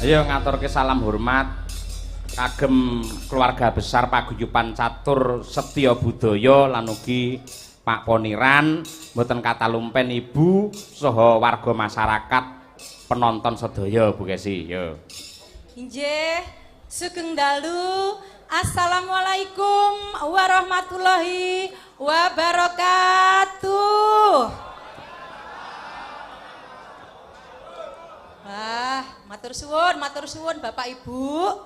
Ayo ngaturke salam hormat kagem keluarga besar paguyuban catur Setya Budaya lan ugi Pak Poniran mboten katalumpen Ibu saha warga masyarakat penonton sedaya Bu Kesi. Yo. Inggih, sugeng dalu. Assalamualaikum warahmatullahi wabarakatuh. Wah, matur suwun Bapak Ibu.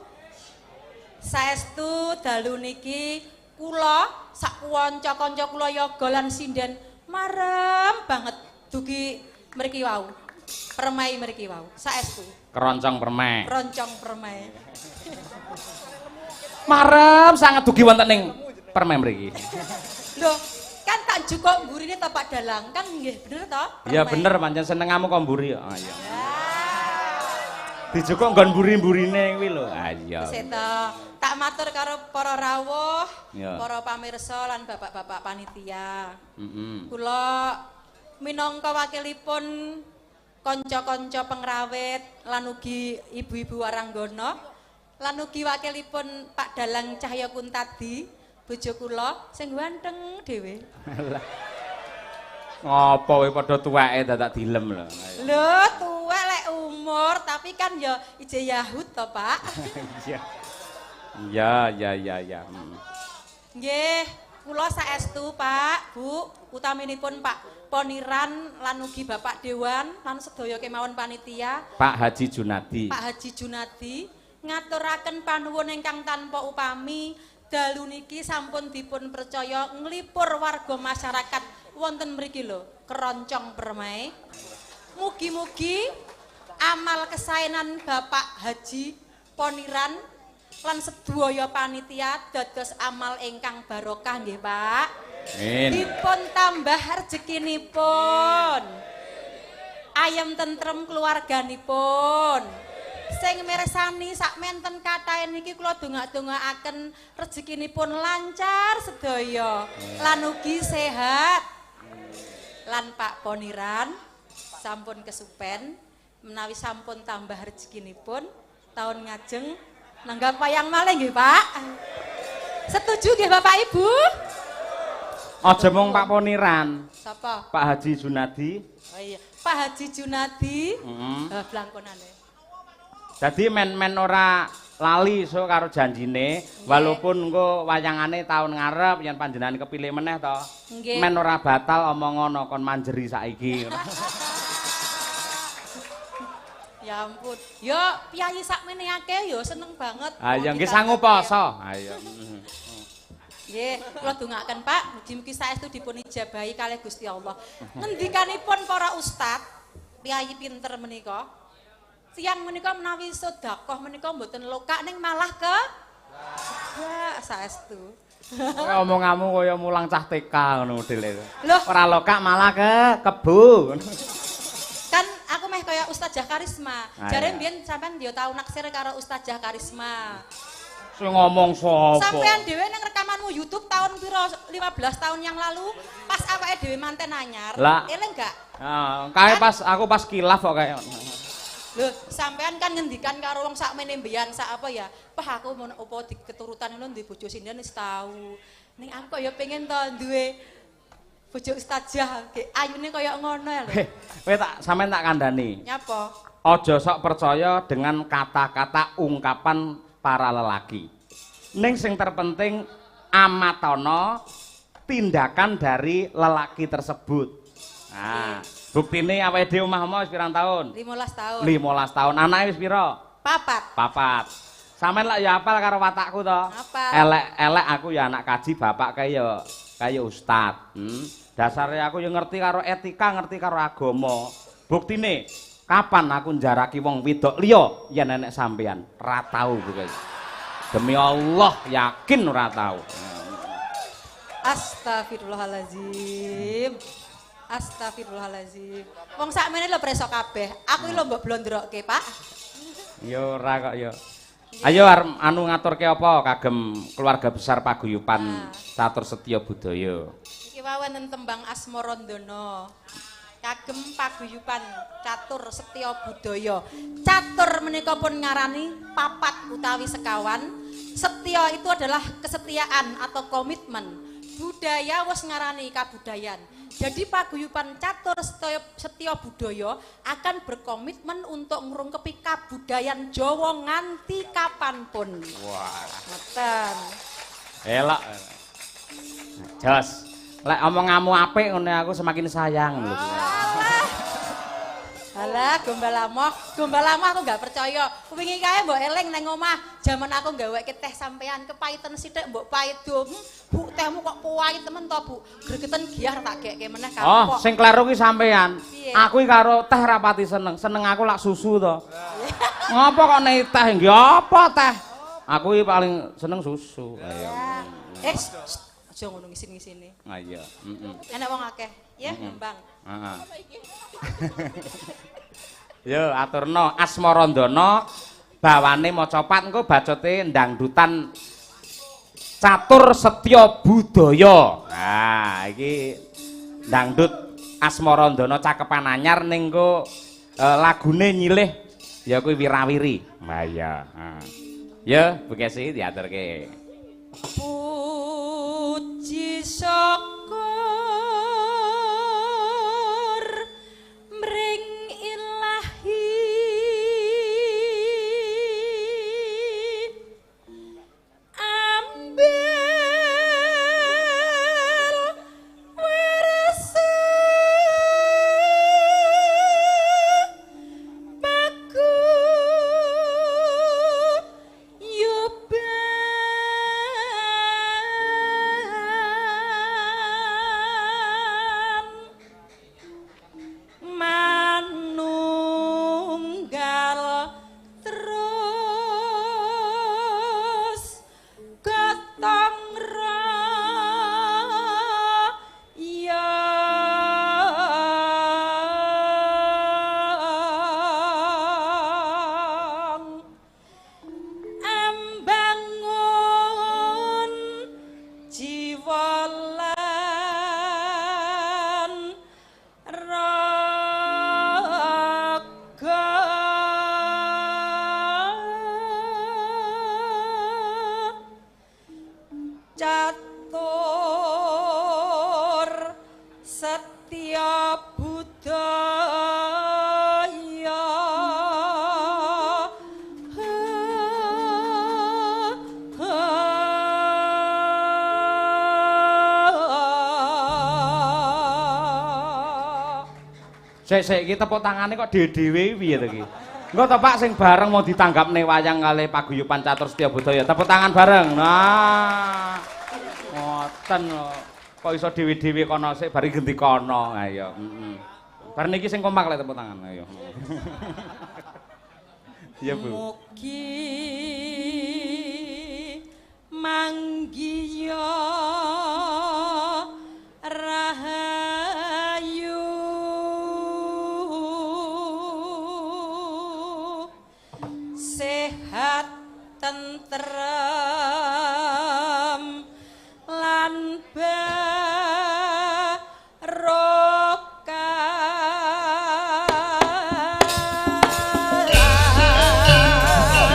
Saestu dalu niki kula sak kanca-kanca kula yoga lan sinden marem banget dugi mriki wau. Permai mriki wau. Saestu. Keroncong permai. Keroncong permai. Marem sangat dugi wonten ing permai mriki. Lho, kan tak jukok mburine to Pak Dalang, kan nggih bener to? Iya bener pancen senengamu kok mburi. Ah iya. Dijukok nggon mburi-mburine kuwi lho. Ah iya. Seta, tak matur karo para rawuh, ya. para pamirsa lan bapak-bapak panitia. Kula Minangka wakilipun kanca-kanca pengrawit lan ugi ibu-ibu waranggana lan ugi wakilipun Pak Dalang Cahya Kuntadi, bojo kula sing ganteng dhewe. Ngopo kowe padha tuweke dadak dilem lho. Lho, tuwek lek umur, tapi kan ya ije Yahud to, Pak. Iya. Ya. Nggih, kula saestu, Pak, Bu, utaminipun Pak Poniran lan ugi Bapak Dewan lan sedaya kemawon panitia. Pak Haji Junadi. Pak Haji Junadi ngaturaken panuwun ingkang tanpa upami dalu niki sampun dipun percaya nglipur warga masyarakat wonten mriki lho, Keroncong Permai. Mugi-mugi amal kesaenan Bapak Haji Poniran lan sedaya panitia dados amal ingkang barokah nggih, Pak. Amin. Dipun tambah rezekinipun. Ayem tentrem keluarganipun. Sing mirsani sak menten kathahe niki kula dongak-dongakaken rezekinipun lancar sedaya lan ugi sehat. Lan Pak Poniran sampun kesupen menawi sampun tambah rezekinipun tahun ngajeng nanggap wayang malih nggih, Pak. Setuju nggih Bapak Ibu? Aja mung Pak Poniran. Sapa? Pak Haji Junadi. Oh iya, Pak Haji Junadi. Blangkonane. Jadi men ora lali so karo janjine, walaupun engko wayangane tahun ngarep yen panjenengan kepilih meneh to. Men ora batal omong ngono kon manjeri saiki. Ya ampun. Yo piyayi sakmene akeh yo seneng banget. Ayo nggih sangu poso. Ayo. Nggih, kula dongaaken Pak, mugi-mugi saestu dipun ijabahi kalih Gusti Allah. Ngendikanipun para ustad, piyayi pinter menika. Tiyang menika menawi sedekah menika mboten lokak ning malah ke saestu. Omonganmu kaya mulang cah TK ngono modele. Loh, ora lokak malah ke kebu. Kan aku meh kaya Ustazah Karisma. Jare mbiyen sampean yo tau naksir karo Ustazah Karisma. Sing ngomong sapa? Sampean dhewe ning rekamanmu YouTube tahun piro 15 tahun yang lalu pas awake dhewe manten anyar. Eling gak? Kae pas aku pas kilaf kok kae. Loh, sampean kan ngendikan karo wong sakmene mbiyen sak apa ya? Pah aku mau opo di keturutan ngono duwe bojo sinden wis tau. Ning aku kok ya pengen to duwe bojo ustazah, ayune kaya ngono ya lho. Kowe tak sampean tak kandhani. Nyapa? Aja sok percaya dengan kata-kata ungkapan para lelaki. Ning sing terpenting amatono tindakan dari lelaki tersebut. Nah, buktine awake dhewe omah-omah wis pirang tahun? 15 tahun. 15 tahun. Anake wis pira? 4. 4. Sampeyan lak ya hafal karo watakku to. Elek aku ya anak kaji, bapak kaya ustad. Dasare aku ya ngerti karo etika, ngerti karo agama. Buktine kapan aku njaraki wong wedok liya yen enek sampeyan? Ora tau guys. Demi Allah yakin ora tau. Astagfirullahalazim. Astagfirullahalazim. Wong sakmene lho preso kabeh. Aku lho mbok blondrokke, Pak. Ya ora kok ya. Ayo anu ngaturke apa kagem keluarga besar paguyuban Catur Setya Budaya. Iki wae wonten tembang Asmarandana. kagem paguyuban catur setya budaya. Catur menika pun ngarani papat utawi sekawan. Setya itu adalah kesetiaan atau komitmen. Budaya wis ngarani kabudayan. Jadi paguyuban catur setya budaya akan berkomitmen untuk ngrungkepi kabudayan Jawa nganti kapanpun. Wah, ngoten. Elok. Jos. Lek omonganmu apik ngene aku semakin sayang lho. Alah, gombal lama aku gak percaya. Wingi kae mbok eling nang omah, jaman aku gaweke teh sampean kepaiten sithik mbok pait dom. Bu, tehmu kok pahit temen to, Bu? Gregeten giah tak gekke meneh Oh, kapok. sing kleru ki sampean. Piye? Aku iki karo teh rapati seneng. Seneng aku lak susu to. Ngopo kok nek teh nggih apa teh? Aku iki paling seneng susu. Ayo. Aja ngono ngisin-ngisine. Ayo, Enak wong akeh, ya, Mbang. Heeh. Yo aturno Asmarandana bawane macapat engko bacote ndangdutan catur setya budaya. Nah, iki ndangdut Asmarandana cakepan anyar ning engko lagune nyilih ya kuwi wirawiri. Lah iya. Ya, Bu Kesi diaturke. Puji syukur mring ilahi ambil warasa manunggal terus gotong royong ambangun jiwa lan raga catur setya budaya Sik iki tepuk tangane kok dhewe piye to iki? Engko to Pak sing bareng mau ditanggapne wayang kalih paguyuban catur setya budaya. Tepuk tangan bareng. Nah. Ngoten kok iso dhewe-dhewe kono sik bari genti kono. Ayo, Bar niki sing kompak lek tepuk tangan. Ayo. Iya, Bu. Mugi manggiya rahayu sehat tentrem lan barokah.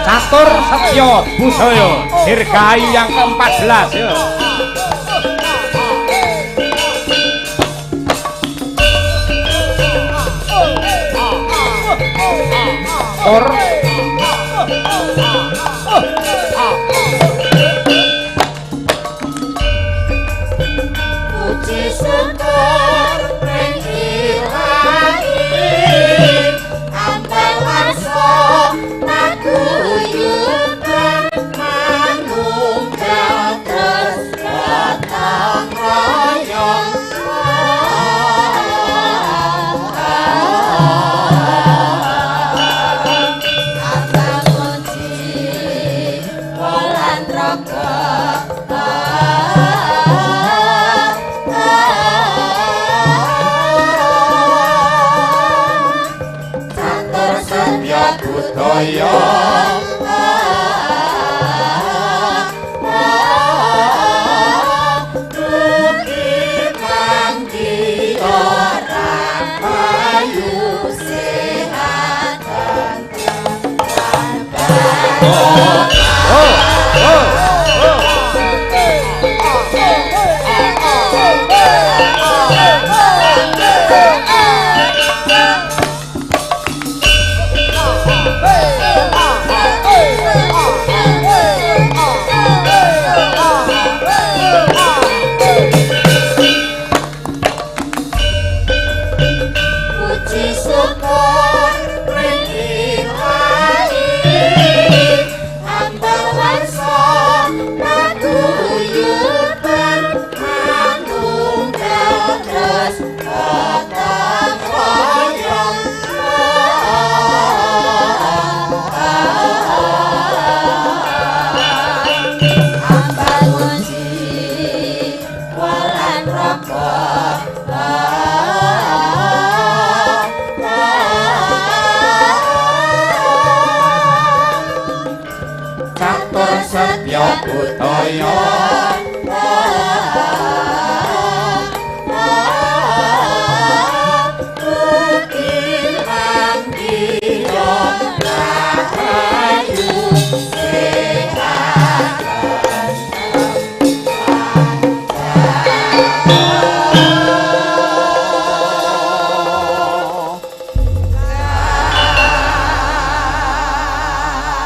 Catur setya budaya dirgahi yang ke-14 ya. Tur puji syukur ning ilahi ambal warsa paguyuban manunggal terus gotong royong ambangun jiwa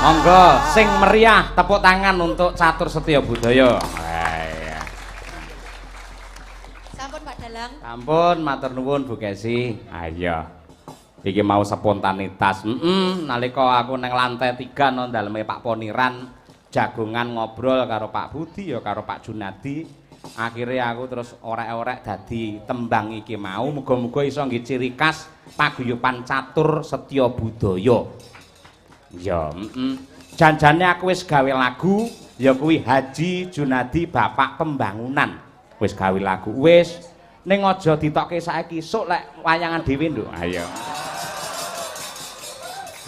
Monggo sing meriah tepuk tangan untuk Catur Setya Budaya. Sampun Pak Dalang. Sampun matur nuwun Bu Kesi. Ayo. Iki mau spontanitas. Nalika aku nang lantai 3 nang daleme Pak Poniran jagongan ngobrol karo Pak Budi ya karo Pak Junadi. Akhirnya aku terus orek-orek dadi tembang iki mau muga-muga iso nggih ciri khas paguyuban Catur Setya Budaya. Ya, janjane aku wis gawe lagu, ya kuwi Haji Junadi Bapak Pembangunan. Wis gawe lagu, wis ning aja ditokke saiki, sok lek wayangan dhewe nduk. Ayo.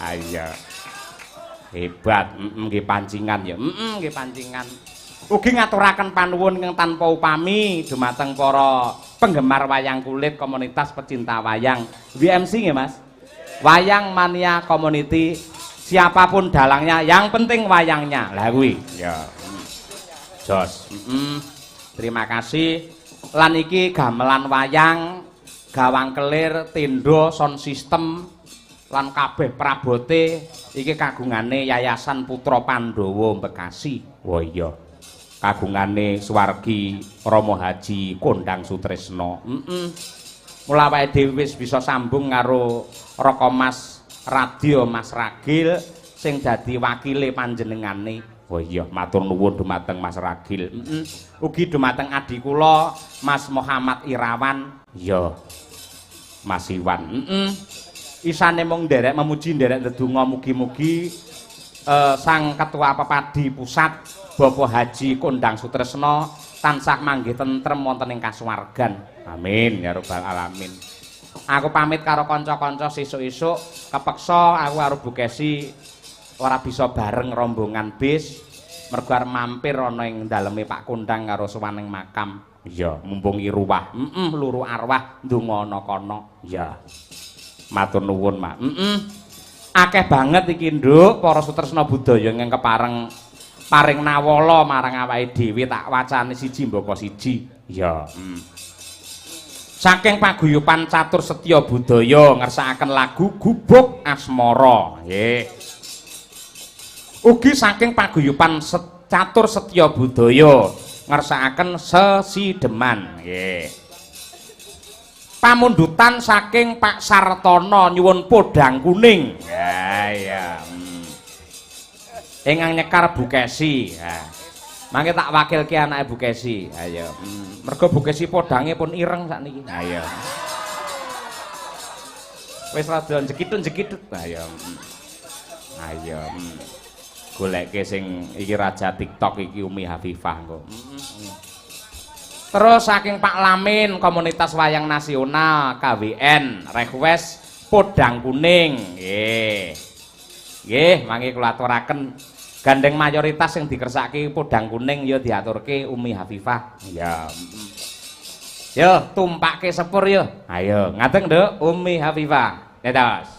Ayo. Hebat, nggih pancingan ya. Nggih pancingan. Ugi ngaturaken panuwun ingkang tanpa upami dumateng para penggemar wayang kulit komunitas pecinta wayang. WMC nggih, Mas? Wayang Mania Community. Siapapun dalangnya, yang penting wayangnya. Lah kuwi. Ya. Jos. Terima kasih. Lan iki gamelan wayang, gawang kelir, tenda, sound system lan kabeh prabote iki kagungane Yayasan Putra Pandhawa Bekasi. Wah iya. Kagungane Suwargi Rama Haji Kondang Sutresna. Mula awake dhewe wis bisa sambung karo Rokomas Radio Mas Ragil sing dadi wakile panjenengane. Oh iya, matur nuwun dumateng Mas Ragil. Ugi dumateng adi kula Mas Muhammad Irawan. Ya. Mas Iwan. Isane mung nderek memuji nderek ndedonga mugi-mugi Sang Ketua Pepadi Pusat Bapak Haji Kondang Sutresna tansah manggih tentrem wonten ing kasuwargan. Amin ya rabbal alamin. Aku pamit karo kanca-kanca sesuk-esuk, kepeksa aku karo Bu Kesi ora bisa bareng rombongan bis mergo arep mampir ana ing daleme Pak Kondang karo suwaning makam. Iya, mumpung iruwah. Luru arwah ndonga ana kono. Ya. Matur nuwun, Mak. Akeh banget iki, Nduk, para sutresna budaya ingkang kepareng paring nawala marang awake dhewe tak wacane siji mbaka siji. Ya. Saking paguyuban Catur Setya Budaya ngersakaken lagu Gubuk Asmara. Nggih. Ugi saking paguyuban Catur Setya Budaya ngersakaken Sesideman. Nggih. Pamundutan saking Pak Sartono nyuwun podang kuning. Ya ya. Ingkang nyekar Bu Kesi. Ya. Mangke tak wakilke anake Bu Kesi. Ayo. Mergo Bu Kesi podange pun ireng sakniki. Ayo. Wis rada jekitut-jekitut. Ayo. Ayo. Goleke sing iki raja TikTok iki Umi Hafifah engko. Terus saking Pak Lamin komunitas wayang nasional KWN request podang kuning. Nggih. Nggih, mangke kula aturaken gandeng mayoritas yang dikersake podang kuning ya diaturke Umi Hafifah. Ya. Yo tumpake sepur yo. Ayo, ngateng Nduk Umi Hafifah. Netos.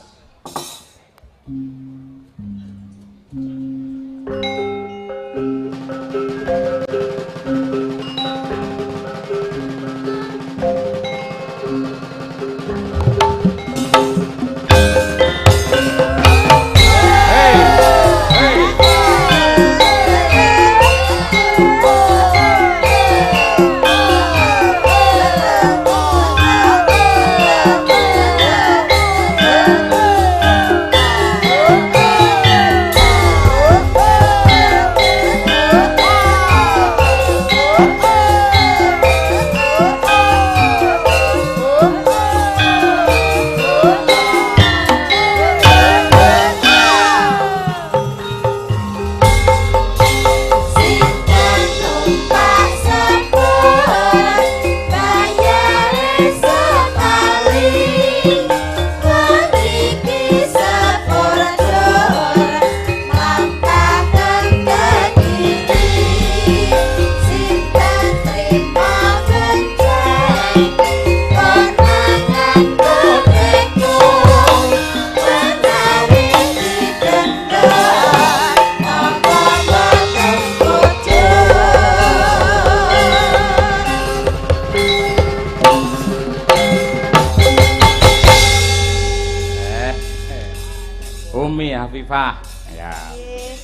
Hanifah. Ya. Nggih.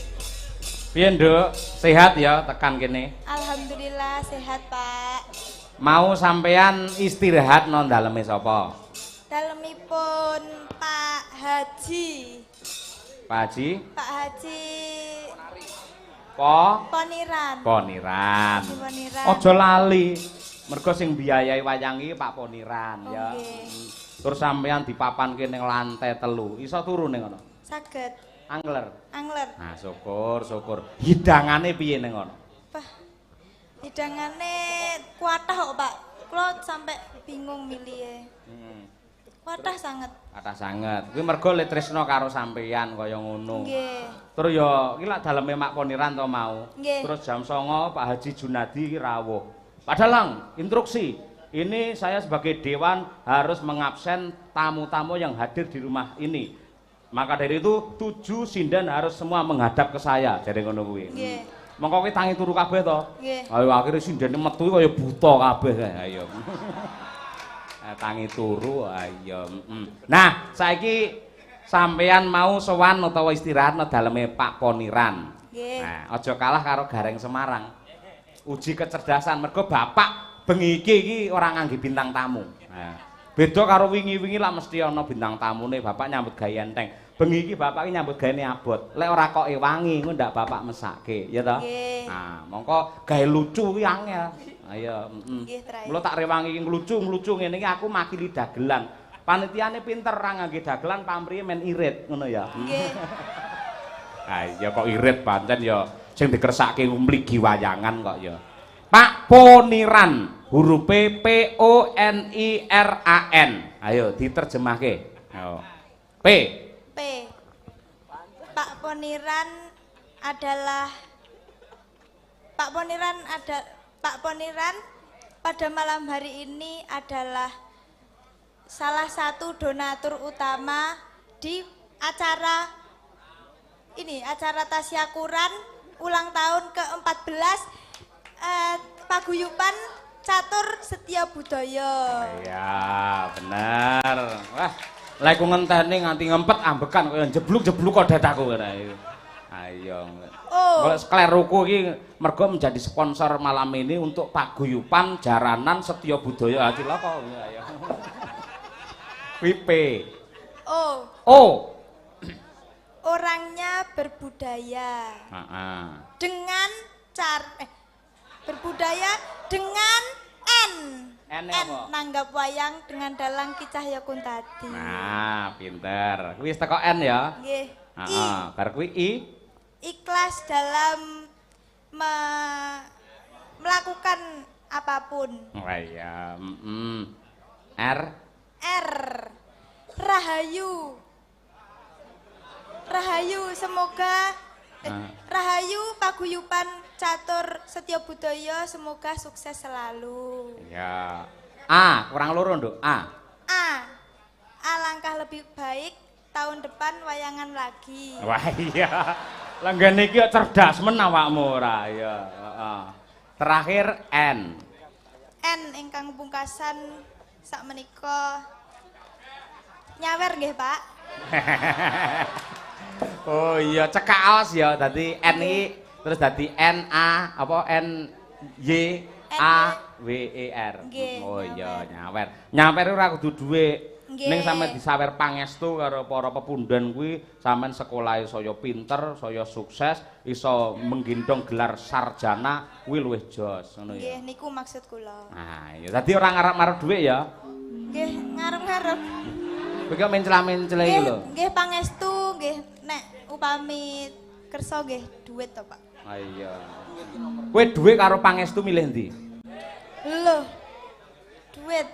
Piye, Nduk? Sehat ya tekan kene? Alhamdulillah sehat, Pak. Mau sampean istirahat nang daleme sapa? Dalemipun Pak Haji. Pak Haji? Pak Haji Po? Poniran. Poniran. Poniran. Aja lali. Mergo sing biayai wayang iki Pak Poniran ya. Terus sampean dipapanke ning lantai 3. Iso turu ning ngono? Saged. Angler. Angler. Nah, syukur. Hidangane piye ning ngono? Pak. Hidangane kuatah kok, Pak. Kula sampai bingung milih. Kuatah sanget. Kathah sanget. Kuwi mergo le tresna karo sampean kaya ngono. Nggih. Terus ya iki lak daleme Mak Poniran to mau. Nggih. Terus jam 09.00 Pak Haji Junadi rawuh. Pak Dalang, instruksi. Ini saya sebagai dewan harus mengabsen tamu-tamu yang hadir di rumah ini. Maka dari itu 7 sinden harus semua menghadap ke saya. Jadi ngono kuwi. Nggih. Mongko kowe tangi turu kabeh to? Nggih. Ayo akhire sindene metu kaya buta kabeh. Ayo. Tangi turu ayo. Nah, saiki sampean mau sowan utawa istirahat nang daleme Pak Poniran. Nggih. Nah, aja kalah karo Gareng Semarang. Uji kecerdasan mergo bapak bengi iki ora ngangge bintang tamu. Nah, beda karo wingi-wingi lah mesti ana bintang tamune bapak nyambut gawe enteng. Bengi iki bapak iki nyambut gawe abot. Lek ora kok wangi ngono ndak bapak mesake, ya toh? Nggih. Nah, mongko gawe lucu kuwi angel. Ayo, Nggih, Trai. Mula tak rewangi iki nglucu ngene iki aku makili dagelan. Panitiane pinter ra ngangge dagelan pamrih men irit ngono ya. Nggih. Ah iya kok irit pancen ya sing dikersake mligi wayangan kok ya. Pak Poniran, hurufe P O N I R A N. Ayo diterjemahke. Ayo. P. P. Pak Poniran adalah Pak Poniran pada malam hari ini adalah salah satu donatur utama di acara tasyakuran ulang tahun ke-14 Paguyuban Catur Setia Budaya. Iya, bener. Wah, lek ku ngenteni nganti ngempet ambekan kaya jebluk-jebluk kok dadaku ngene. Ayo. Oh. Skleroku iki mergo menjadi sponsor malam ini untuk Paguyuban Jaranan Setia Budaya. Aki lho kok ayo. WP. Oh. Oh. Orangnya berbudaya. Dengan berbudaya dengan N apa? nanggap wayang dengan dalang Ki Cahyakun tadi. Nah, pinter. Kuwi wis teko N ya? Nggih. Heeh, bar kuwi I. Ikhlas dalam melakukan apapun. Oh iya, R. R. Rahayu. Rahayu semoga Rahayu Paguyuban Catur Setia Budaya semoga sukses selalu. Ya. A, kurang loro, Nduk. A. Alangkah lebih baik tahun depan wayangan lagi. Wah iya. Langgane iki cerdas men awakmu ora ya. Terakhir N. N ingkang pungkasan sakmenika nyawer nggih, Pak. Oh iya, cekaos ya. Dadi N iki terus dadi N A apa N Y A W E R. Oh iya, nyawer. Nyawer ora kudu dhuwit. Ning sampe disawer pangestu karo para pepundhen kuwi sampean sekolahe saya pinter, saya sukses, iso menggendong gelar sarjana kuwi luwih jos ngono ya. Nggih, niku maksud kula. Nah, ya dadi ora ngarep-ngarep dhuwit ya. Nggih, ngarep-ngarep. Kowe kok mencela-mencela iki lho. Nggih pangestu nggih nek upami kersa nggih dhuwit to, Pak. Ah iya. Kowe dhuwit karo pangestu milih ndi? Lho. Dhuwit.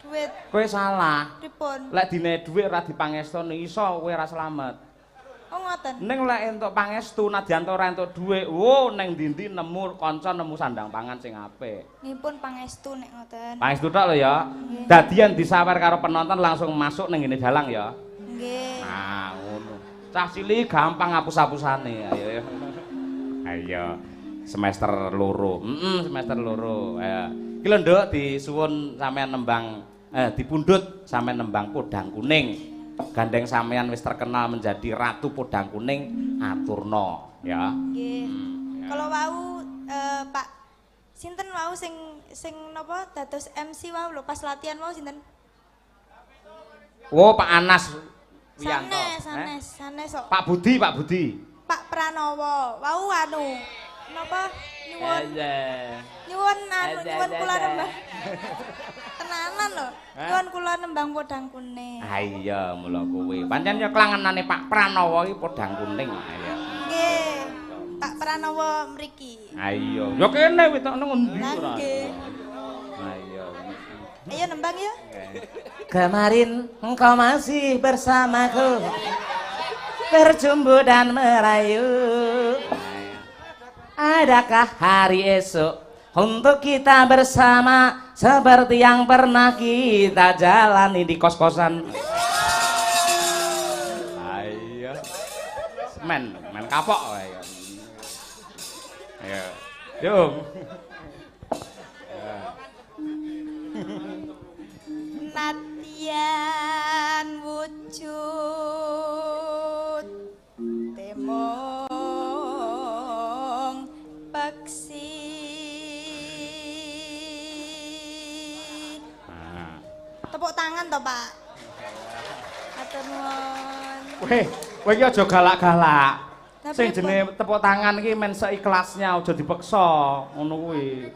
Dhuwit. Kowe salah. Pripun? Lek dine dhuwit ora dipangestoni iso kowe ora slamet. Oh ngoten. Ning lek entuk pangestu nadyan ora entuk dhuwit, wo ning ndi-ndi nemu kanca nemu sandang pangan sing apik. Nipun pangestu nek ngoten. Pangestu tok lho ya. Dadian disawer karo penonton langsung masuk ning ngene dalang ya. Nggih. Nah, ngono. Cah cilik gampang ngapus-apusane. Ayo ya. Ayo. Semester loro. Semester loro. Ya. Iki lho Nduk disuwun sampean nembang dipundhut sampean nembang podang kuning. gandeng sampean wis terkenal menjadi Ratu Podang Kuning, aturno ya. Nggih. Kalau wau Pak sinten wau sing napa dados MC wau lho pas latihan wau sinten? Oh, Pak Anas Wiyanto. Sanes kok. Pak Budi. Pak Pranowo. Wau anu napa nyuwun kula nembang. Tenanan lho. Nyuwun kula nembang Podang Kuning. Ah iya, mula kowe. Pancen ya klangenane Pak Pranowo iki Podang Kuning. Ayo. Nggih. Pak Pranowo mriki. Ah iya. Ya kene wis tok nang endi ora. Nggih. Ah iya. Ayo nembang ya. Kemarin engkau masih bersamaku, berjumbu dan merayu. Adakah hari esok untuk kita bersama seperti yang pernah kita jalani di kos-kosan? Ayo, men kapok, ayo. Ayo, Jung. Natian wujud temong peksi tepuk tangan toh Pak. Atur nuwun. Kowe iki aja galak-galak. Sing jenenge tepuk tangan iki men seikhlasnya, aja dipeksa ngono kuwi.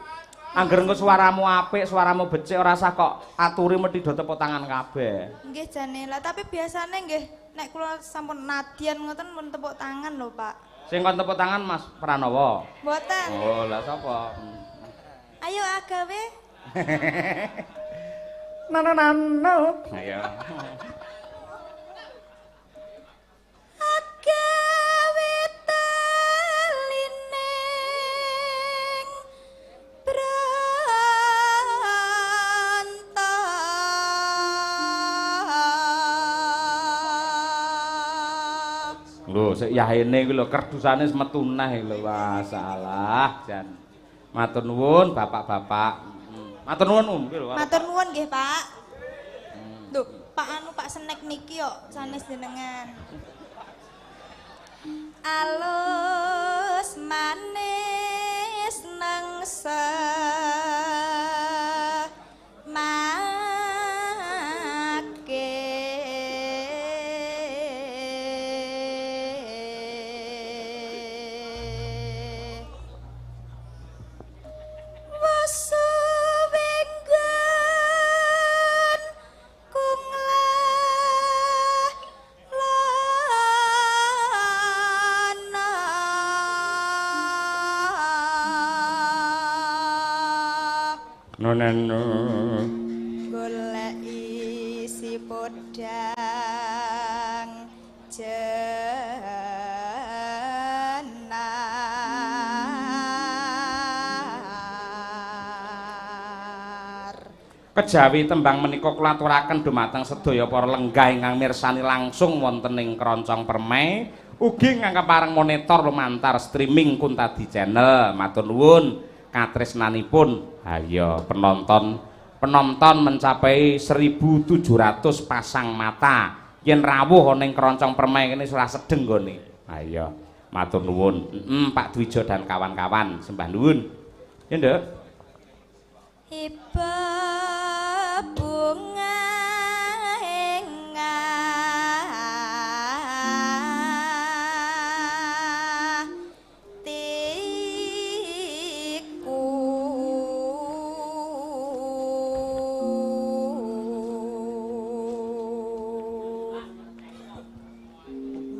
Angger engko suaramu apik, suaramu becik ora usah kok aturi mesti do tepuk tangan kabeh. Nggih jane lah, tapi biasane nggih nek kula sampun nadian ngoten mun tepuk tangan lho, Pak. Sing kon tepuk tangan Mas Pranowo. Mboten. Oh, lah sapa? Ayo agawe. Nano. Ayo. Agawe telining Lho, sik yahene iki lho kerdusane metu neh lho. Wah, salah jan. Matur nuwun Bapak-bapak. Matur nuwun Om iki lho. Matur nuwun nggih, Pak. Lho, Pak Senek niki kok sanes jenengan. Alus manis nangsa Noneno golek isi podang jenar. Kejawi tembang menika kula aturaken dumateng sedaya para lenggah ingkang mirsani langsung wonten ing Keroncong Permai, ugi ingkang kepareng monitor lumantar streaming Kuntadi Channel. Matur nuwun katresnanipun. Ayo penonton mencapai 1.700 pasang mata. Yen rawuh ana ing Keroncong Permai kene ora sedeng nggone. Ayo matur nuwun. Pak Dwijo dan kawan-kawan sembah nuwun. Ya, Nduk. Iba bunga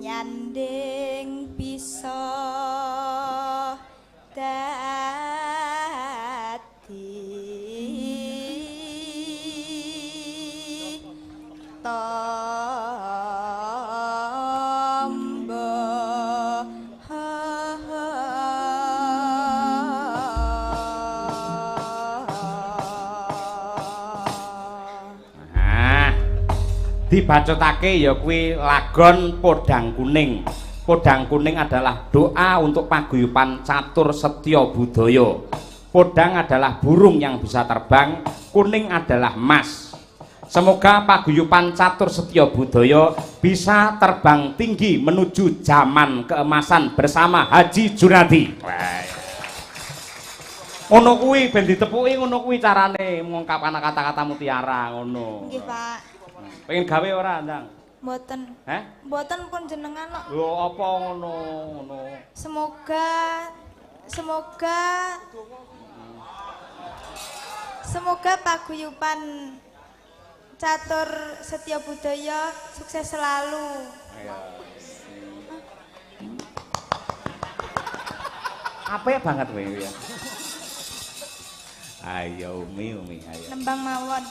nyanding bisa dibacotake ya kuwi lagon Podang Kuning. Podang Kuning adalah doa untuk paguyuban catur setya budaya. Podang adalah burung yang bisa terbang, kuning adalah emas. Semoga paguyuban Catur Setya Budaya bisa terbang tinggi menuju zaman keemasan bersama Haji Junadi. Ngono kuwi ben ditepuki, ngono kuwi carane mengungkapkan kata-kata mutiara ngono. Nggih, Pak. Pengen gawe ora, Ndang? Mboten. Heh? Mboten pun jenengan kok. Lho apa ngono? Semoga paguyuban Catur Setya Budaya sukses selalu. Apa ya banget kowe ya? Ayo Umi, ayo. Nembang mawon.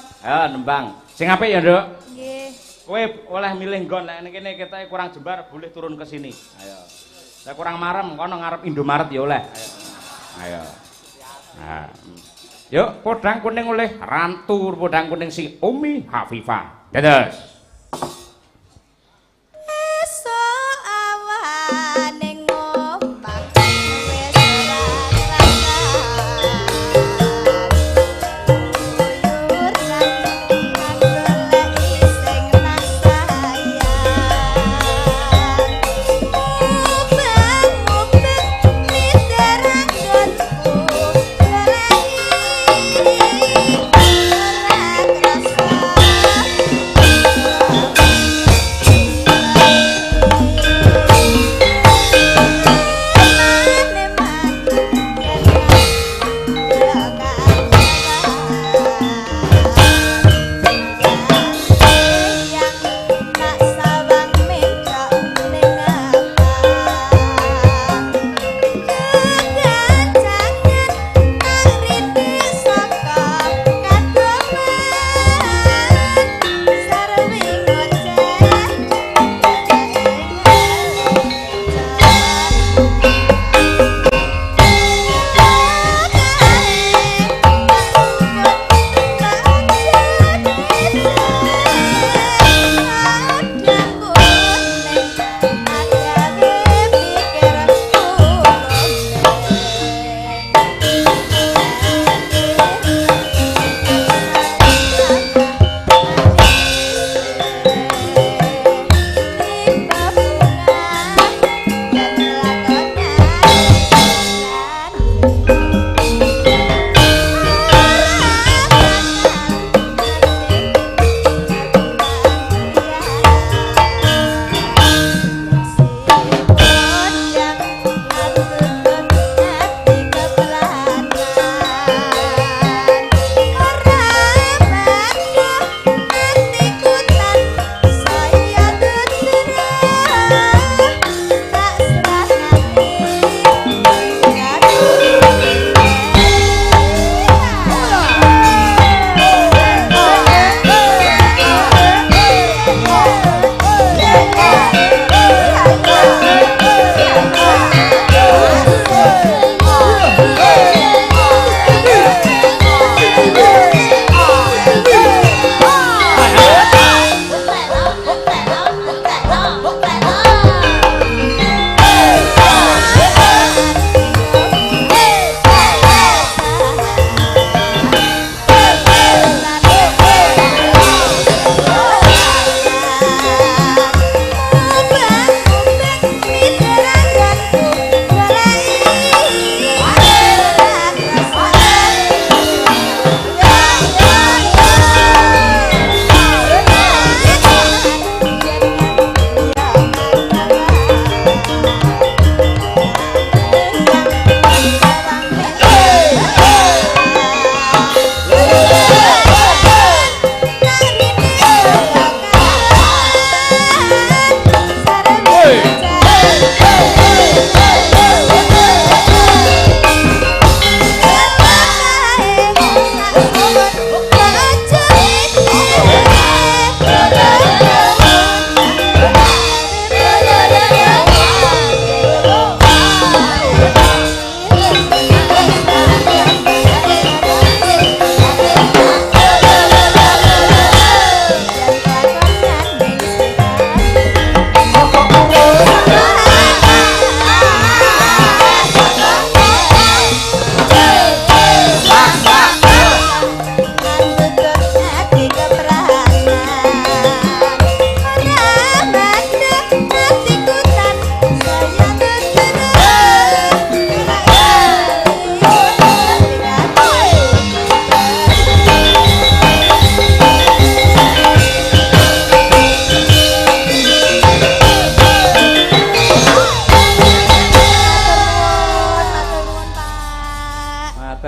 Nembang. Sing apik ya, Nduk? Nggih. Kowe oleh milih nggon nek kene kita kurang jembar boleh turun ke sini. Ayo. Nek kurang marem kono ngarep Indomaret ya oleh. Ayo. Nah. Yuk, podang kuning oleh Rantur podang kuning si Umi Hafifah. Dados. Esuk awan ning ombak wis ora kerasa. Uyur lan golek sing nasayang. Mubeng miterang gonku goleki ora kerasa.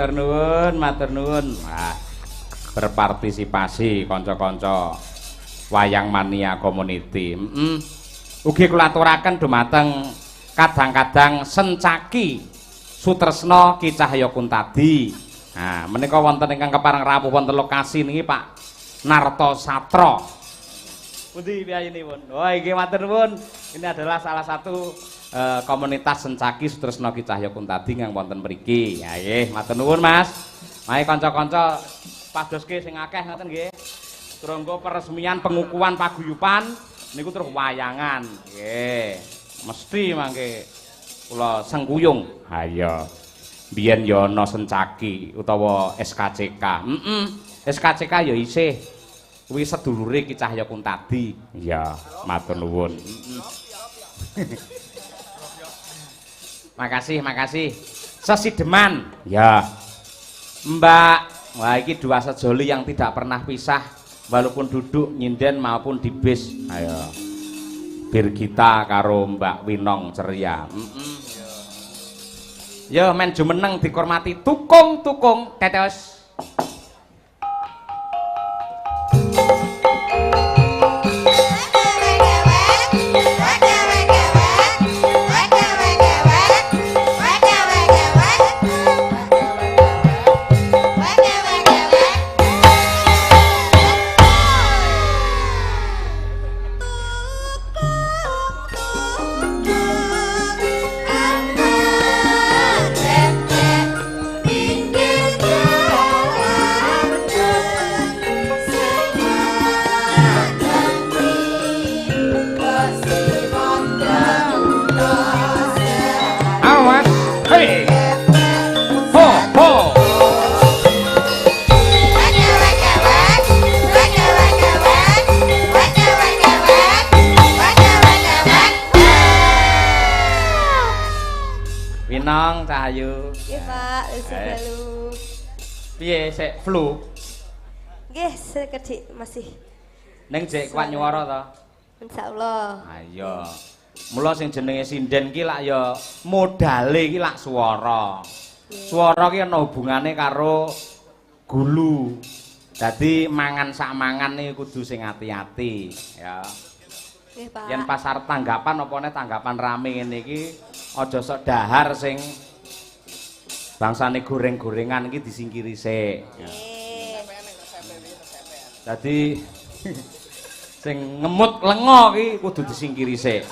matur nuwun, matur nuwun. Wah, berpartisipasi kanca-kanca wayang mania community. Ugi kula aturaken dumateng kadang-kadang Sencaki Sutresna Ki Cahya Kuntadi. Nah, menika wonten ingkang kepareng rawuh wonten lokasi niki Pak Narto Satra. Pundi piyayinipun? Oh, iki matur nuwun. Ini adalah salah satu komunitas Sencaki Sutresna Ki Cahya Kuntadi yang wonten mriki. Ya nggih, matur nuwun Mas. Mari kanca-kanca padoske sing akeh ngoten nggih. Tronggo peresmian pengukuhan paguyuban niku terus wayangan. Nggih. Mesti mangke kula sengkuyung. Ha iya. Biyen ya ana Sencaki utawa SKCK. SKCK ya isih kuwi sedulure Ki Cahya Kuntadi. Iya, matur nuwun. Makasih. Sesideman. Ya. Mbak, wah iki dua sejoli yang tidak pernah pisah walaupun duduk nyinden maupun di bis. Ayo. Birgita karo Mbak Winong ceria. Yo men jumeneng dikurmati tukung tetes. Winong Cahayu. Nggih, Pak, wis dalu. Piye sik flu? Nggih, sekedhik masih. Ning jek kuat nyuwara to? Insyaallah. Ayo. Mula sing jenenge sinden ki lak ya modale ki lak swara. Swara ki ana hubungane karo gulu. Dadi mangan sak mangan iki kudu sing ati-ati, ya. Nggih, Pak. Yen pasar tanggapan opone tanggapan rame ngene iki aja sok dahar sing bangsane goreng-gorengan iki disingkiri sik. Dadi sing ngemut lenga iki kudu disingkiri sik.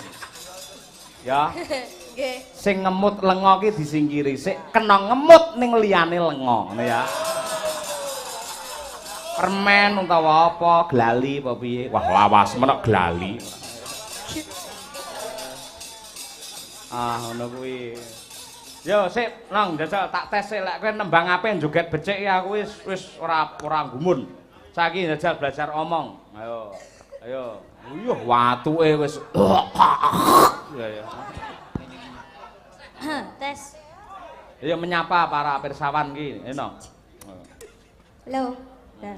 Ya. Nggih. Sing ngemut lenga ki disingkiri sik, kena ngemut ning liyane lenga, ngono ya. Permen utawa apa, glali apa piye? Wah, lawas menek glali. Ah, ngono kuwi. Yo, sip, nang jajal tak tes sik lek kowe nembang ape joget becik ya aku wis ora gumun. Saiki jajal belajar omong. Ayo. Ayo. Uyuh, watuke wis. Ya ya. Tes. Ayo menyapa para pirsawan ki, eno. Halo. Nah.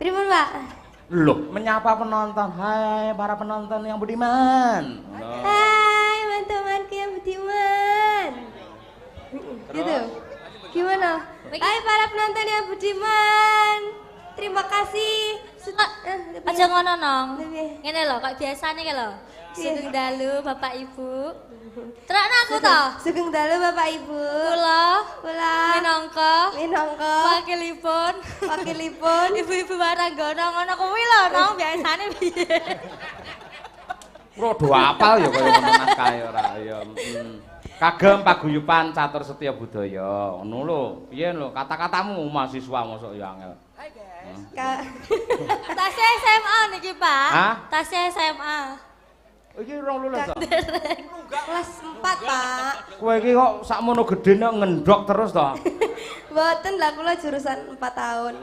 Pripun, Pak? Loh, menyapa penonton. Hai para penonton yang budiman. Hai, teman-temanku yang budiman. Gitu. Gimana? Hai para penonton yang budiman. Terima kasih. Aja ngono nong. Lebih. Ngene lho, kok biasane ki lho. Sugeng dalu Bapak Ibu. Terakno aku to. Sugeng dalu Bapak Ibu. Kula minangka wakilipun Ibu-ibu Waranggana ngono kuwi lho nong biasane piye. Rodo apal ya kaya ngono kae ora ya. Kagem paguyuban catur setya budaya. Ngono lho. Piye lho kata-katamu mahasiswa mosok ya angel. Tasnya SMA niki, Pak. Hah? Tasnya SMA. Iki rong lulus to. kelas 4, Pak. Kowe iki kok sakmono gedene ngendhok terus to? Mboten lah kula jurusan 4 tahun.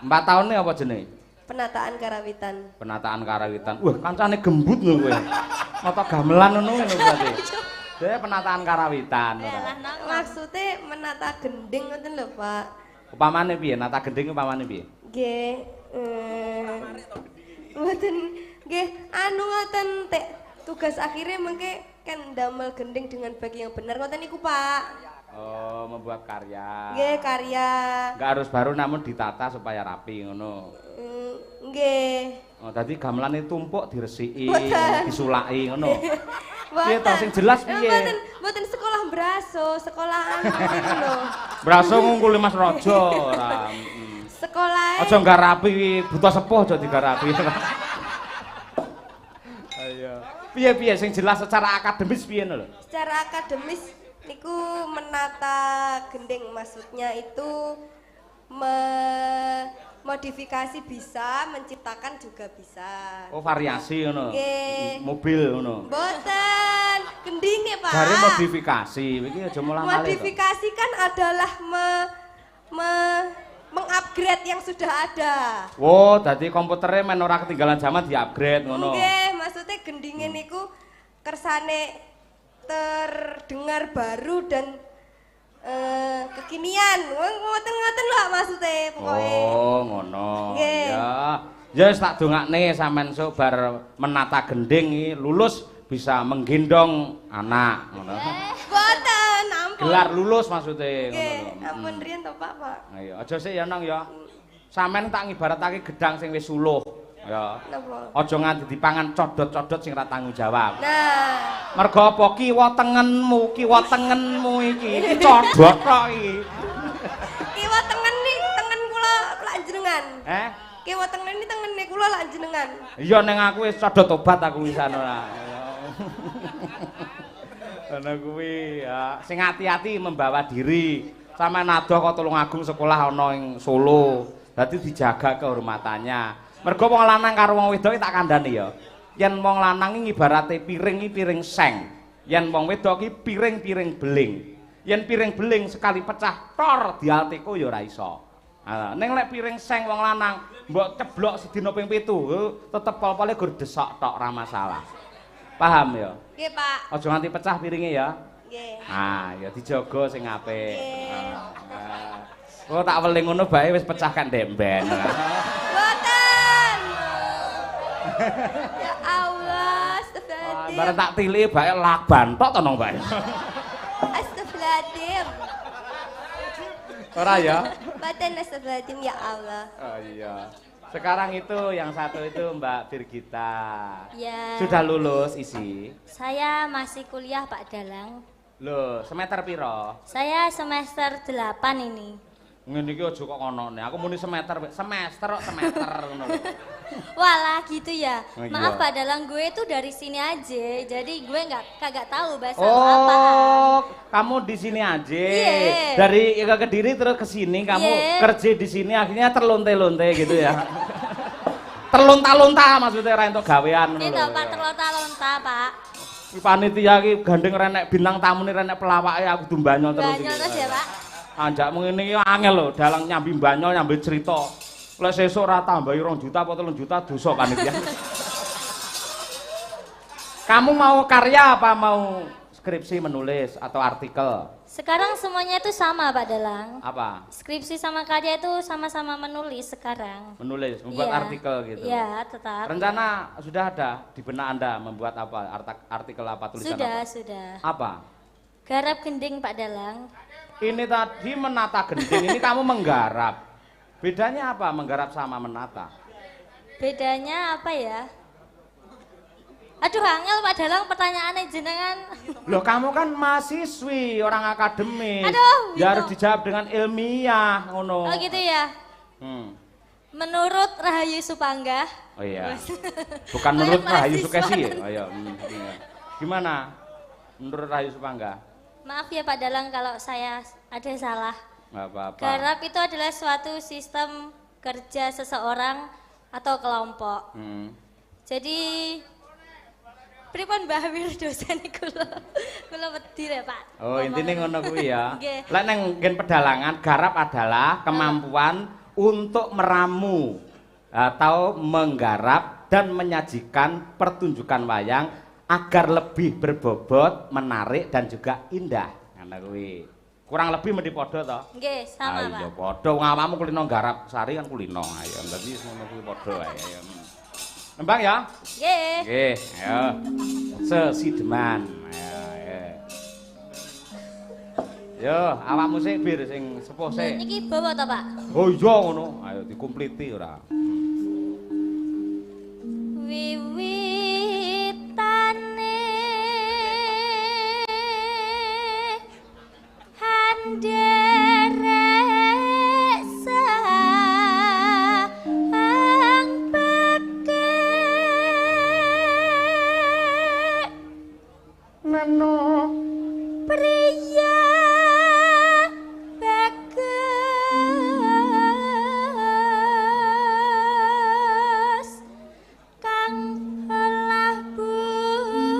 4 tahun apa jenenge? Penataan karawitan. Penataan karawitan. Wah, kancane gembut lho kowe. Mata gamelan ngono berarti. Dhewe penataan karawitan. Maksudnya menata gending ngoten lho, Pak. Upamane piye? Nata gending upamane piye? Nggih, mboten nggih anu ngoten tek tugas akhirnya mengke kan damel gending dengan bagi yang benar ngoten niku Pak. Oh, membuat karya. Nggih, karya. Enggak harus baru namun ditata supaya rapi ngono. Nggih. Oh, tadi gamelane tumpuk diresiki, Boten. disulaki ngono. Piye Mboten. to sing jelas piye? Mboten sekolah braso, sekolahan ngono. Braso ngungkuli Mas Raja ora. Sekolah. Aja nggarapi buta sepuh aja digarapi. Ayo. Piye-piye sing jelas secara akademis piye lho? Secara akademis niku menata gending maksudnya itu modifikasi bisa, menciptakan juga bisa. Oh, variasi ngono. Nggih. Mobil ngono. Mboten, gendinge Pak. Dari modifikasi, iki aja mulang malih. Modifikasi kan adalah mengupgrade yang sudah ada. Oh, dadi komputernya men ora ketinggalan zaman di-upgrade ngono. Nggih, maksudnya gendinge niku kersane terdengar baru dan kekinian. Ngoten-ngoten lho maksudnya pokoknya. Oh, ngono. Nggih. Ya. Ya wis tak dongakne sampean sok bar menata gending iki lulus bisa menggendong anak ngono. Boten, ampun. Gelar lulus maksudnya Nggih, ngono lho. ampun riyen to Pak, Pak. Ayo, aja sik ya Nong ya. Sampeyan tak ngibaratake gedang sing wis suluh. Ya. Napa? Aja nganti dipangan codot-codot sing ora tanggung jawab. Nah, Mergo apa kiwa tengenmu iki codot tok iki. kiwa tengen nih, tengen kula lak jenengan. Kiwa tengen nih tengene kula lak jenengan. Iya ning aku wis codot tobat aku wisan ora. Ana kuwi ya, sing ati-ati membawa diri. Sampeyan adoh kok Tulungagung sekolah ana ing Solo. Dadi dijaga kehormatannya. Mergo wong lanang karo wong wedok tak kandhani ya. Yen wong lanang iki ibarate piring iki piring seng. Yen wong wedok iki piring-piring beling. Yen piring beling sekali pecah tor dialteko ya ora iso. Ning lek piring seng wong lanang mbok ceblok sedina ping 7, tetep pol-pole gur desok tok ora masalah. Paham ya? Nggih, Pak. Aja nganti pecah piringe ya. Nggih. Ya dijaga sing apik. Oh tak weling ngono bae wis pecah kan demben. Boten. Ya Allah, astagfirullahaladzim. Bareng tak tilih bae lakban tok to nang bae. Astagfirullahaladzim. Ora ya? Boten, astagfirullahaladzim ya Allah. Oh iya. Sekarang itu yang satu itu Mbak Virgita. Ya. Sudah lulus isi. Saya masih kuliah Pak Dalang. Loh, semester piro? Saya semester 8 ini. Ngene iki aja kok ngono. Aku muni semester kok ngono lho. Walah gitu ya. Oh, iya. Maaf Pak Dalang, gue itu dari sini aja. Jadi gue kagak tahu bahasa Oh, apaan. kamu di sini aja. Iya. Dari Kediri terus ke sini kamu Iya. kerja di sini akhirnya terlonte-lonte gitu ya. Terlonta-lonta maksudnya ora entuk gawean ngono Itu lho, Pak ya. terlonta-lonta Pak. Iki panitia iki gandeng renek bintang tamune renek pelawake aku dumbanyo terus iki. Banyak terus ya Pak. Anjakmu ngene iki angel lho, dalang nyambi banyo nyambi cerita. Lek sesuk ora tambahi 2 juta apa 3 juta dosa panitia. Kamu mau karya apa mau skripsi menulis atau artikel? Sekarang semuanya itu sama Pak Dalang. Apa? Skripsi sama karya itu sama-sama menulis sekarang. Menulis, membuat Iya. artikel gitu. Iya, tetap. Rencana sudah ada di benak Anda membuat apa? Artikel apa, tulisan Sudah, apa? sudah. Apa? Garap gending Pak Dalang. Ini tadi menata gending, ini kamu menggarap. Bedanya apa menggarap sama menata? Bedanya apa ya? Aduh, angel Pak Dalang pertanyaannya jenengan. Loh kamu kan mahasiswi, orang akademis. Aduh, Ya harus gitu. dijawab dengan ilmiah, ngono. Oh gitu ya. Hmm. Menurut Rahayu Supangga. Oh iya. Bukan menurut Kayak Rahayu mahasiswa. Sukesi ya? Oh iya. Iya. Gimana? Menurut Rahayu Supangga? Maaf ya Pak Dalang kalau saya ada salah. Nggak apa-apa. Garap itu adalah suatu sistem kerja seseorang atau kelompok. Jadi pripun Mbah Wir dosen kula wedi ya Pak. Oh, intinya ngono kuwi ya. Nggih. Lek nang nggen pedalangan garap adalah kemampuan untuk meramu atau menggarap dan menyajikan pertunjukan wayang agar lebih berbobot, menarik dan juga indah. Ngono kuwi. Kurang lebih mesti padha to? Nggih, sama Iya Pak. padha wong awakmu kulino garap sari kan kulino. Ayo dadi ngono kuwi padha wae. Nembang ya? Nggih. Nggih, ayo. Sesideman. Ayo, ayo. Yo, awakmu sik bir sing sepuh sik. Niki bawa ta, Pak? Oh iya ngono. Ayo dikumpliti ora. Wiwitane handerek sang pekek Neno priya bagus kang olah budaya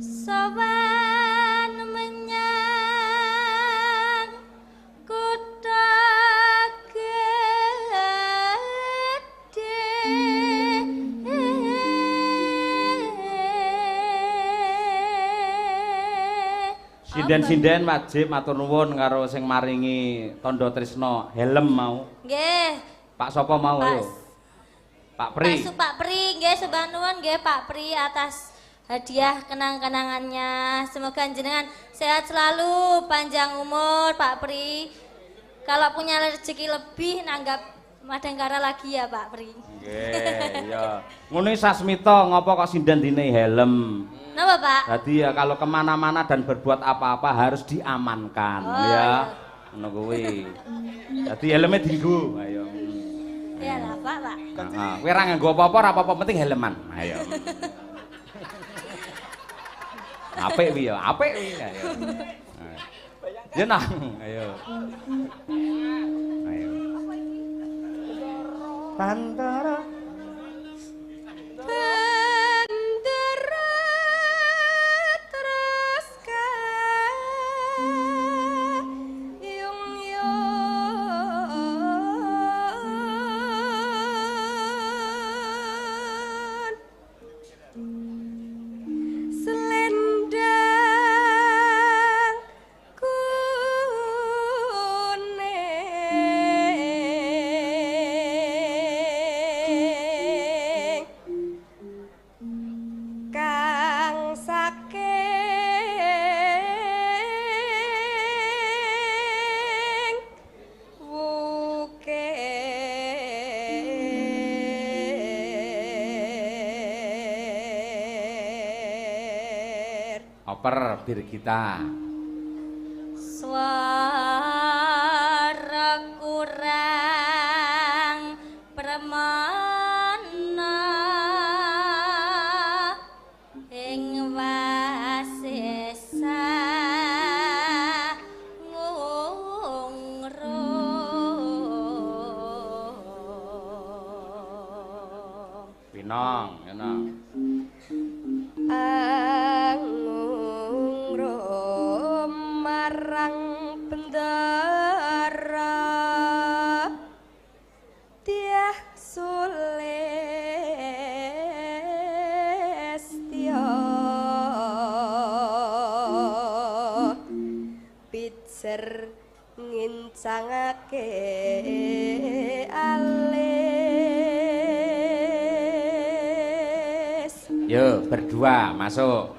sowan menyang kutha gedhe. Sinden-sinden wajib matur nuwun karo sing maringi tandha tresna helm mau. Nggih. Pak sapa mau Pak- yo? Pak Pri. Pak Pri, nggih sembah nuwun nggih Pak Pri atas hadiah kenang-kenangannya. Semoga jenengan sehat selalu, panjang umur Pak Pri. Kalau punya rezeki lebih nanggap Madangkara lagi ya Pak Pri. Nggih, iya. Ngene Sasmita ngopo kok sinden dine helm. Napa Pak? Jadi ya kalau kemana-mana dan berbuat apa-apa harus diamankan ya. Ngono kuwi. Jadi helmnya dienggo. Ayo. Ya lah Pak, Pak. Heeh. Kowe ora nganggo apa-apa, ora apa-apa penting helman. Ayo. Apik wi ya, apik wi. Ayo. Ya nang, ayo. Ayo. Tantara Bendera terus kayung-yung selendang kuning kang saking wukir oper bir kita. Suara kurang permana ing wasesa ngungrung Pinong, ngono. angungrum marang bendera tiah sulestya pijer ngincangake alis Yo, berdua masuk.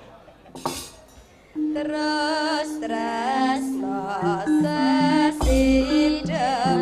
terus tresno sesideman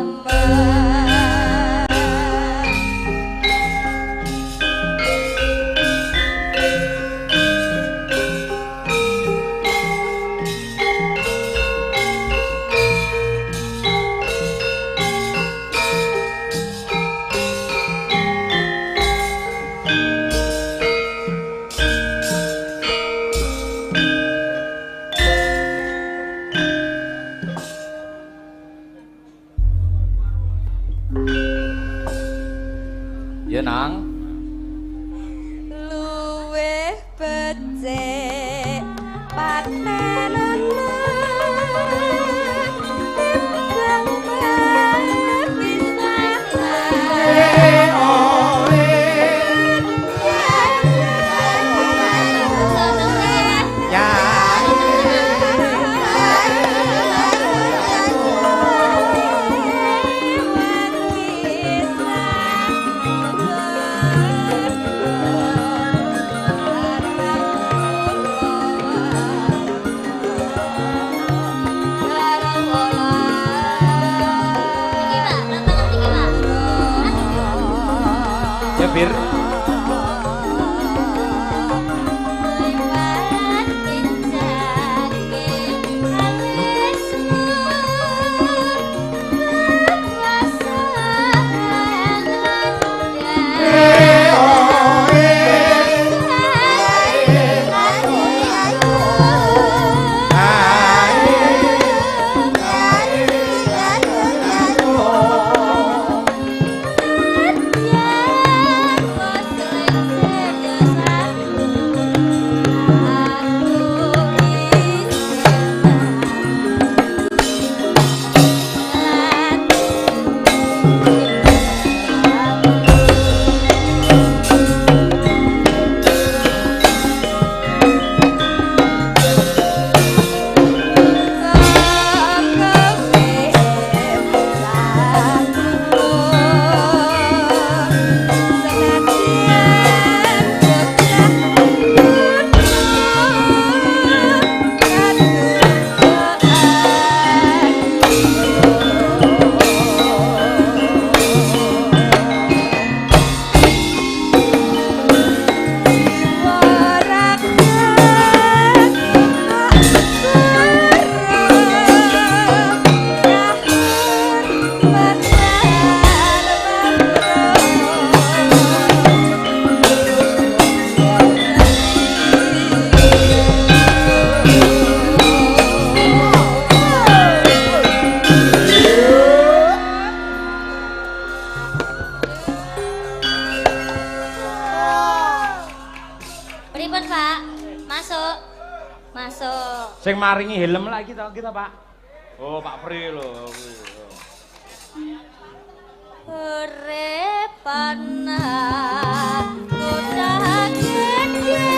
maringi helm lagi kita Pak. Oh Pak Pri lho. Urepana kuda gede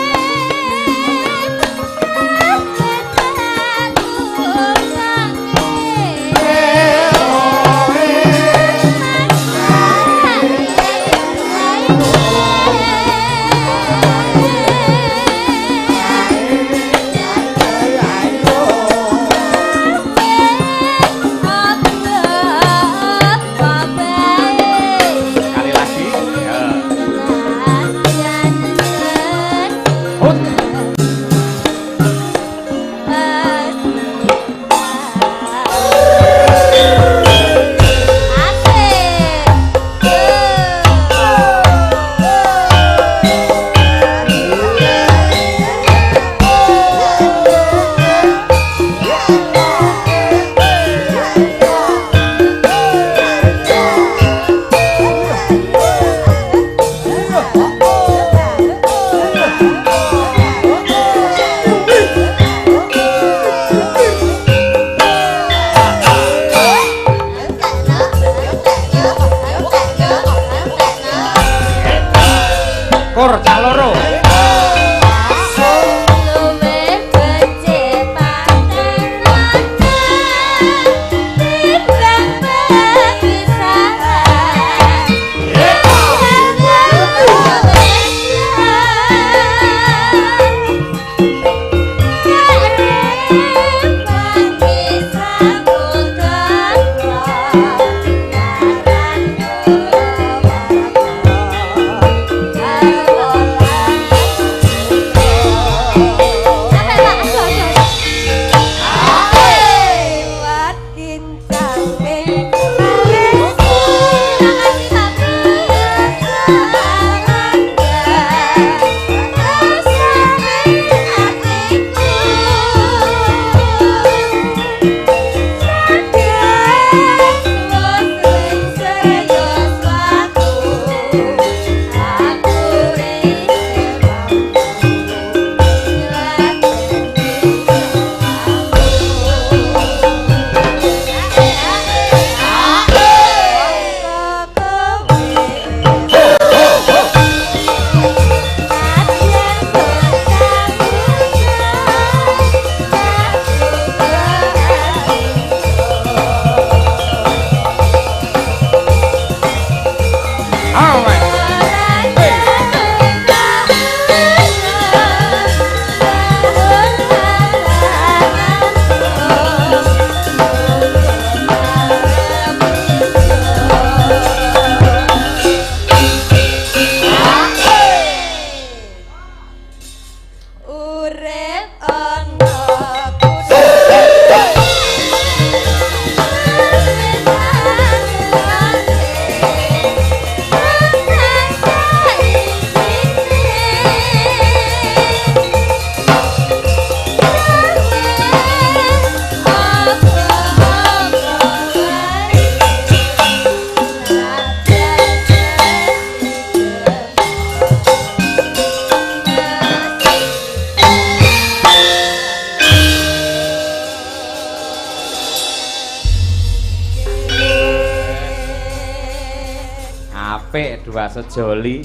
dua sejoli.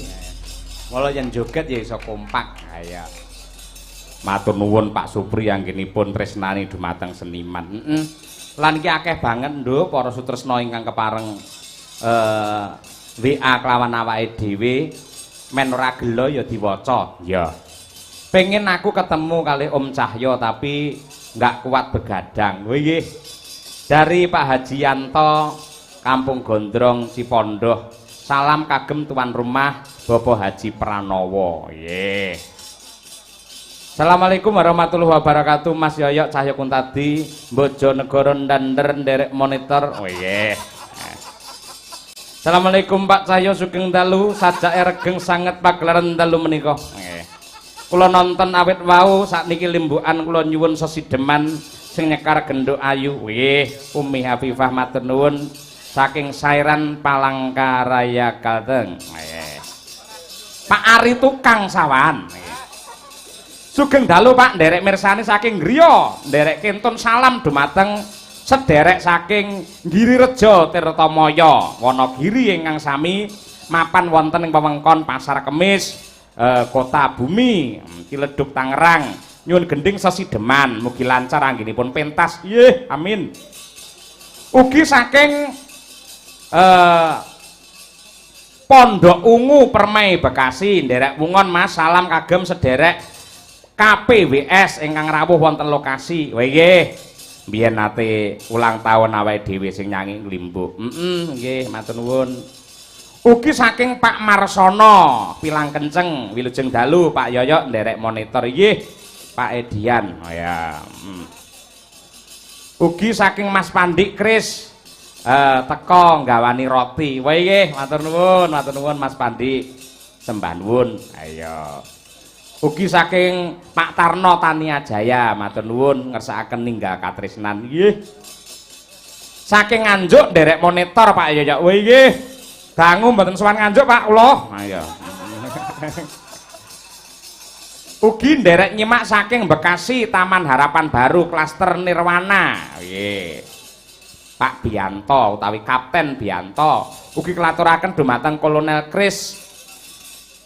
Mula yen joget ya iso kompak. Kaya matur nuwun Pak Supri anggenipun tresnani dumateng seniman. Lan iki akeh banget nduk para sutresna ingkang kepareng WA kelawan awake dhewe men ora gelo ya diwaca. Ya. Pengen aku ketemu kali Om Cahyo tapi nggak kuat begadang. Oh nggih. Dari Pak Hajianto Kampung Gondrong Cipondoh. Salam kagem tuan rumah Bapak Haji Pranowo. Nggih. Assalamualaikum warahmatullahi wabarakatuh. Mas Yoyok Cahyo Kuntadi Bojonegoro Ndander nderek monitor. Oh nggih. Assalamualaikum Pak Cahyo Sugeng dalu sajake regeng sanget pagelaran dalu menika. Nggih. Kula nonton awit wau sakniki limbukan kula nyuwun sesideman sing nyekar genduk ayu. Nggih, Umi Hafifah matur nuwun saking Sairan Palangkaraya Kalteng. Nggih. Pak Ari tukang sawan. Nggih. Sugeng dalu Pak nderek mirsani saking griya nderek kentun salam dumateng sederek saking Girireja Tirtamaya Wonogiri ingkang sami mapan wonten ing wewengkon Pasar Kemis Kota Bumi Ciledug Tangerang nyuwun gending sesideman mugi lancar anggenipun pentas nggih amin. Ugi saking Pondok Ungu Permai Bekasi nderek wungon Mas salam kagem sederek KPWS ingkang rawuh wonten lokasi. Wah nggih. Biyen nate ulang tahun awake dhewe sing nyanyi Nglimbo. Nggih, matur nuwun. Ugi saking Pak Marsono Pilang Kenceng Wilujeng dalu Pak Yoyo nderek monitor nggih. Pak Edian. Oh ya. Ugi saking Mas Pandik Kris teko nggawani roti. Wah nggih, matur nuwun Mas Pandik. Sembah nuwun. Ayo. Ugi saking Pak Tarno Tania Jaya matur nuwun ngersakaken ninggal katresnan nggih. Saking Nganjuk nderek monitor Pak Yoyo. Wah nggih. Dangu mboten sowan Nganjuk Pak kula. Ayo. Ugi nderek nyimak saking Bekasi Taman Harapan Baru klaster Nirwana. Nggih. Pak Bianto utawi Kapten Bianto. Ugi klaturaken dumateng Kolonel Kris.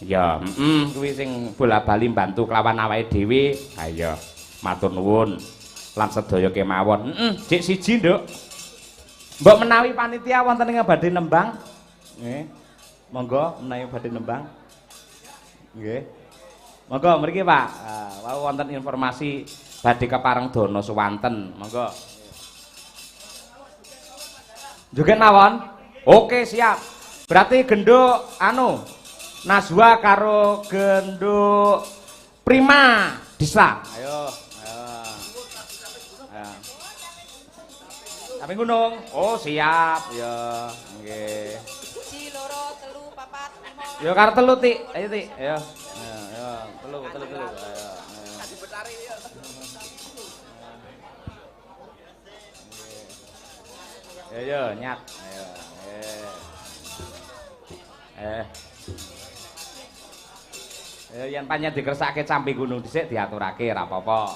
Ya, kuwi sing bola-bali mbantu kelawan awake dhewe. Ayo, matur nuwun lan sedaya kemawon. Jek siji, Nduk. Mbok menawi panitia wonten ing badhe nembang. Nggih. Monggo menawi badhe nembang. Nggih. Monggo mriki, Pak. Wau wonten informasi badhe kepareng dana suwanten. Monggo. Joget mawon. Oke, siap. Berarti genduk Najwa karo genduk Prima Disa. Ayo. Tapi gunung. Oh, siap. Ya, nggih. 1 2 3 4 5. Yo karo telu Tik. Ayo Tik. Ayo. Ayo, telu. Ayo. Kasih betari ya. Ayo, nyat. Ayo. Yen panjen dikersake campi gunung dhisik diaturake ora apa-apa.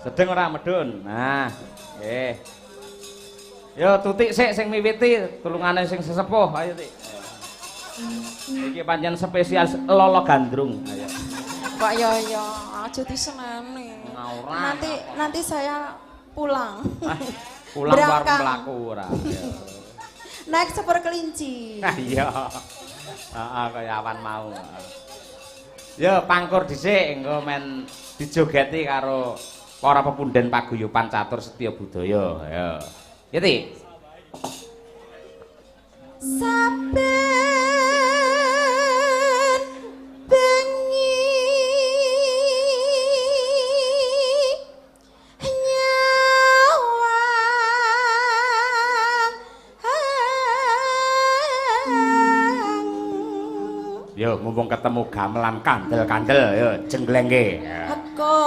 Sedeng ora medun. Nah, nggih. Yo Tutik sik sing miwiti tulungane sing sesepuh. Ayo Tik. Iki panjen spesial lolo gandrung. Ayo. Pak Yoyo, aja diseneni. Nanti saya pulang. Pulang warung mlaku ora. Naik sepur kelinci. Iya. Heeh kaya awan mau. Ya pangkur dhisik engko men dijogeti karo para pepundhen paguyuban catur setya budaya. Ya. Ya Ti. Saben bengi Yo mumpung ketemu gamelan kandel-kandel yo jengglengke. Heko